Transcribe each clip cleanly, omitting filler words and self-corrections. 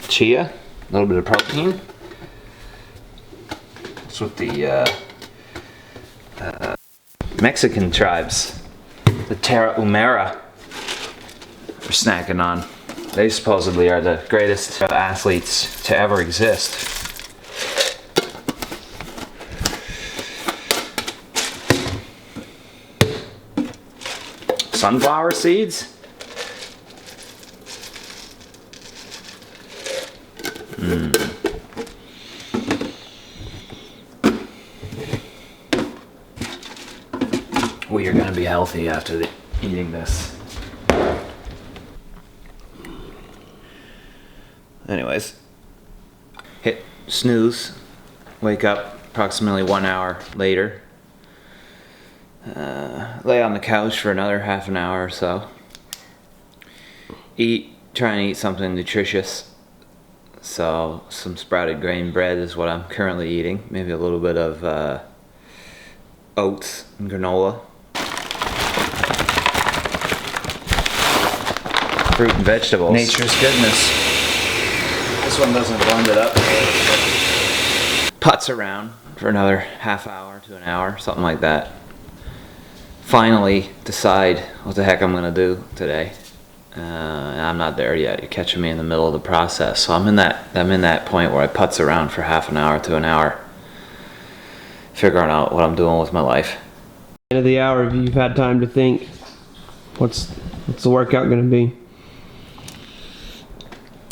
chia, a little bit of protein. That's what the Mexican tribes, the Terra Humera, are snacking on. They supposedly are the greatest athletes to ever exist. Sunflower seeds? We are going to be healthy after eating this. Anyways, hit snooze, wake up approximately 1 hour later, lay on the couch for another half an hour or so, try and eat something nutritious. So some sprouted grain bread is what I'm currently eating, maybe a little bit of oats and granola. Fruit and vegetables. Nature's goodness. This one doesn't blend it up. Putz around for another half hour to an hour, something like that. Finally decide what the heck I'm gonna do today. I'm not there yet. You're catching me in the middle of the process. So I'm in that point where I putz around for half an hour to an hour, figuring out what I'm doing with my life. End of the hour, you've had time to think. What's the workout gonna be?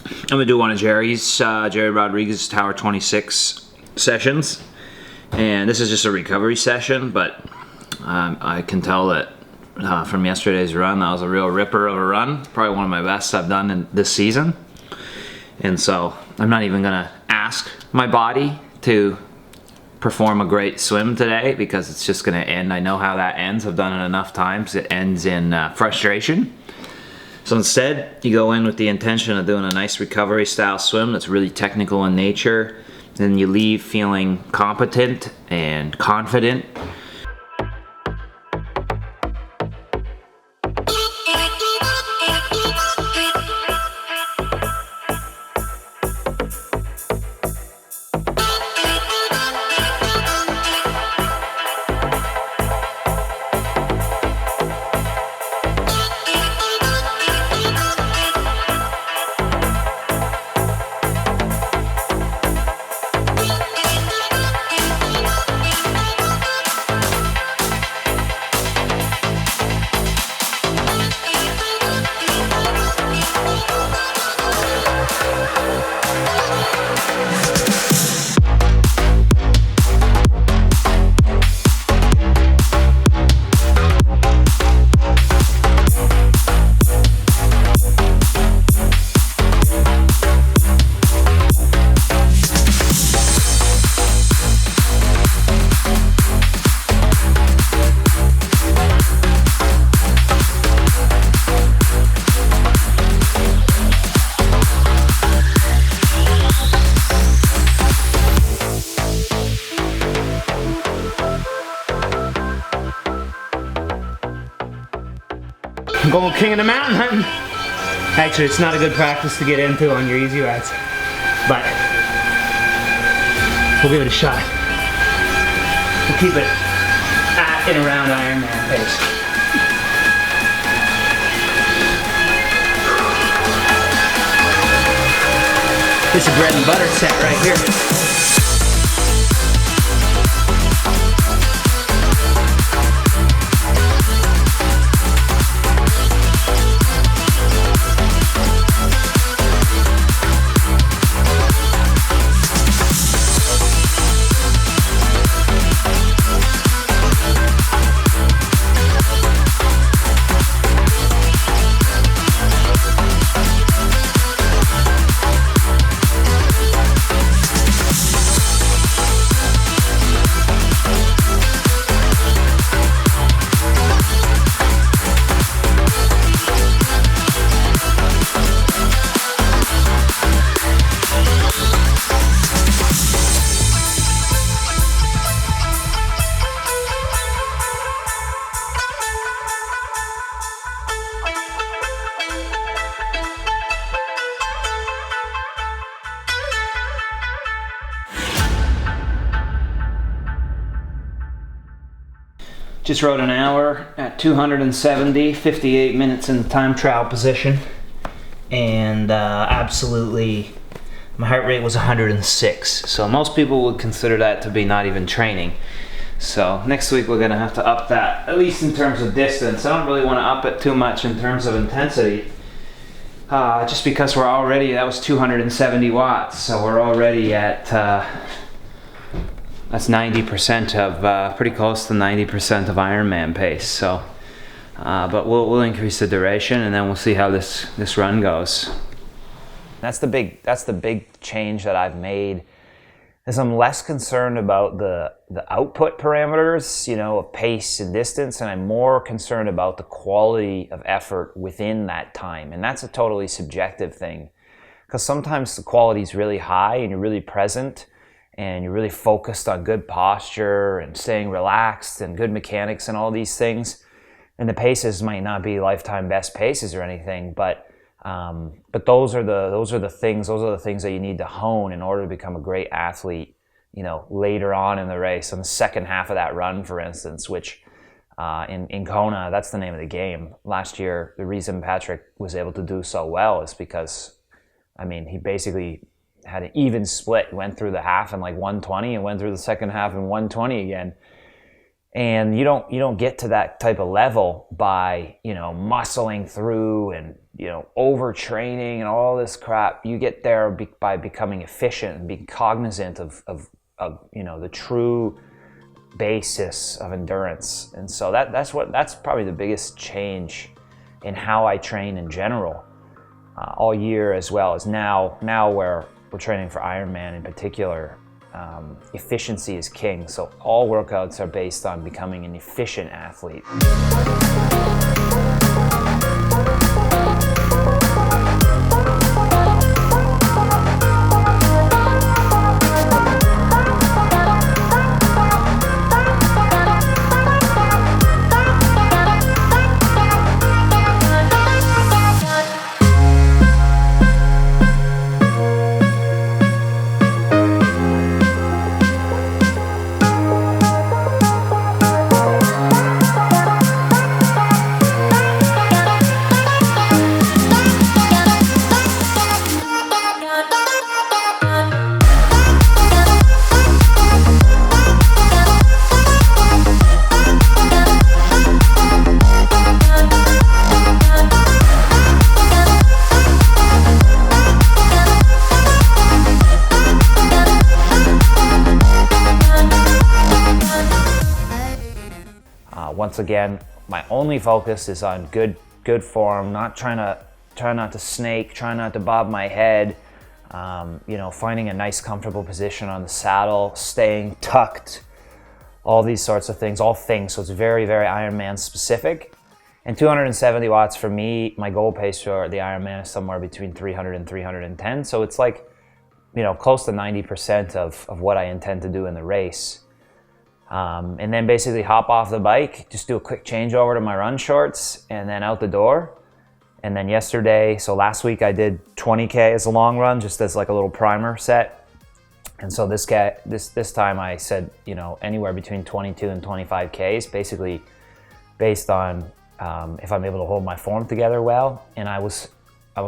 I'm gonna do one of Jerry Rodriguez's Tower 26 sessions, and this is just a recovery session, but I can tell that from yesterday's run, that was a real ripper of a run, probably one of my best I've done in this season. And so I'm not even gonna ask my body to perform a great swim today, because it's just gonna end. I know how that ends. I've done it enough times. It ends in frustration. So instead, you go in with the intention of doing a nice recovery style swim that's really technical in nature. Then you leave feeling competent and confident. I'm going king of the mountain hunting. Actually, it's not a good practice to get into on your easy rides, but we'll give it a shot. We'll keep it at and around Ironman pace. This is bread and butter set right here. Just rode an hour at 270, 58 minutes in the time trial position. And absolutely, my heart rate was 106. So most people would consider that to be not even training. So next week we're gonna have to up that, at least in terms of distance. I don't really wanna up it too much in terms of intensity. Just because we're already, that was 270 watts. So we're already at, that's 90% of, pretty close to 90% of Ironman pace. So, but we'll increase the duration, and then we'll see how this run goes. That's the big change that I've made, is I'm less concerned about the output parameters, you know, of pace and distance, and I'm more concerned about the quality of effort within that time. And that's a totally subjective thing, because sometimes the quality is really high and you're really present and you're really focused on good posture and staying relaxed and good mechanics and all these things. And the paces might not be lifetime best paces or anything, but those are the things that you need to hone in order to become a great athlete, you know, later on in the race, on the second half of that run, for instance, which in Kona, that's the name of the game. Last year, the reason Patrick was able to do so well is because, I mean, he basically had an even split, went through the half in like 120 and went through the second half in 120 again. And you don't get to that type of level by, you know, muscling through and, you know, overtraining and all this crap. You get there by becoming efficient and being cognizant of you know, the true basis of endurance. And so that's probably the biggest change in how I train in general, all year, as well as now where we're training for Ironman in particular. Efficiency is king, so all workouts are based on becoming an efficient athlete. Once again, my only focus is on good form, try not to snake, try not to bob my head, you know, finding a nice comfortable position on the saddle, staying tucked, all these sorts of things, so it's very, very Ironman specific. And 270 watts for me, my goal pace for the Ironman is somewhere between 300 and 310, so it's like, you know, close to 90% of what I intend to do in the race. And then basically hop off the bike, just do a quick changeover to my run shorts, and then out the door. And then last week I did 20K as a long run, just as like a little primer set. And so this time I said, you know, anywhere between 22 and 25 Ks, basically based on if I'm able to hold my form together well. And I was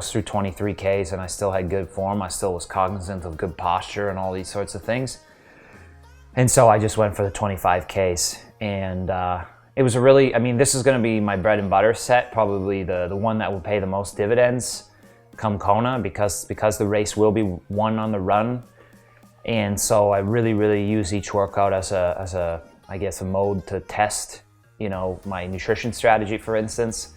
through 23 Ks and I still had good form. I still was cognizant of good posture and all these sorts of things. And so I just went for the 25 Ks, and it was this is going to be my bread and butter set, probably the one that will pay the most dividends come Kona, because the race will be won on the run. And so I really use each workout as a I guess a mode to test, you know, my nutrition strategy, for instance.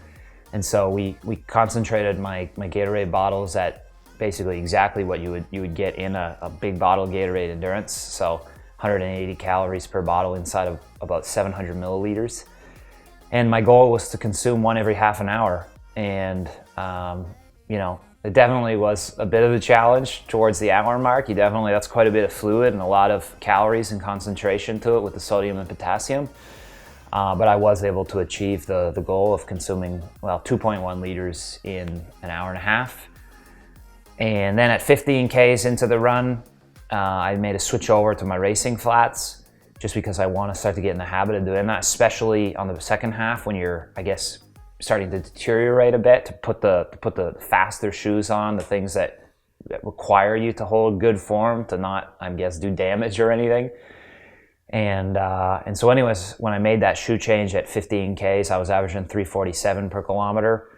And so we concentrated my Gatorade bottles at basically exactly what you would get in a big bottle Gatorade Endurance. So 180 calories per bottle inside of about 700 milliliters. And my goal was to consume one every half an hour. And, you know, it definitely was a bit of a challenge towards the hour mark. That's quite a bit of fluid and a lot of calories and concentration to it with the sodium and potassium. But I was able to achieve the goal of consuming, 2.1 liters in an hour and a half. And then at 15 Ks into the run, I made a switch over to my racing flats, just because I want to start to get in the habit of doing that, especially on the second half when you're, I guess, starting to deteriorate a bit, to put the faster shoes on, the things that require you to hold good form, to not, I guess, do damage or anything. And so anyways, when I made that shoe change at 15 Ks, I was averaging 347 per kilometer.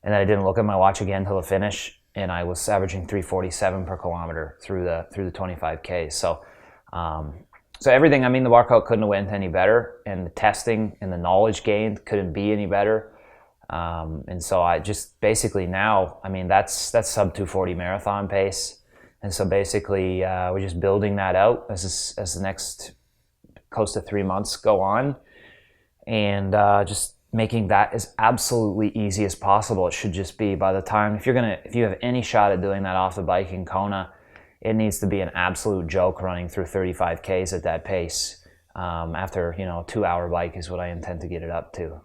And then I didn't look at my watch again until the finish, and I was averaging 347 per kilometer through the 25 Ks. So everything, I mean, the workout couldn't have went any better, and the testing and the knowledge gained couldn't be any better. And so I just basically now, I mean, that's sub 240 marathon pace. And so basically we're just building that out as the next close to 3 months go on, and just making that as absolutely easy as possible. It should just be, by the time, if you have any shot at doing that off the bike in Kona, it needs to be an absolute joke running through 35 Ks at that pace. After, a 2-hour bike is what I intend to get it up to.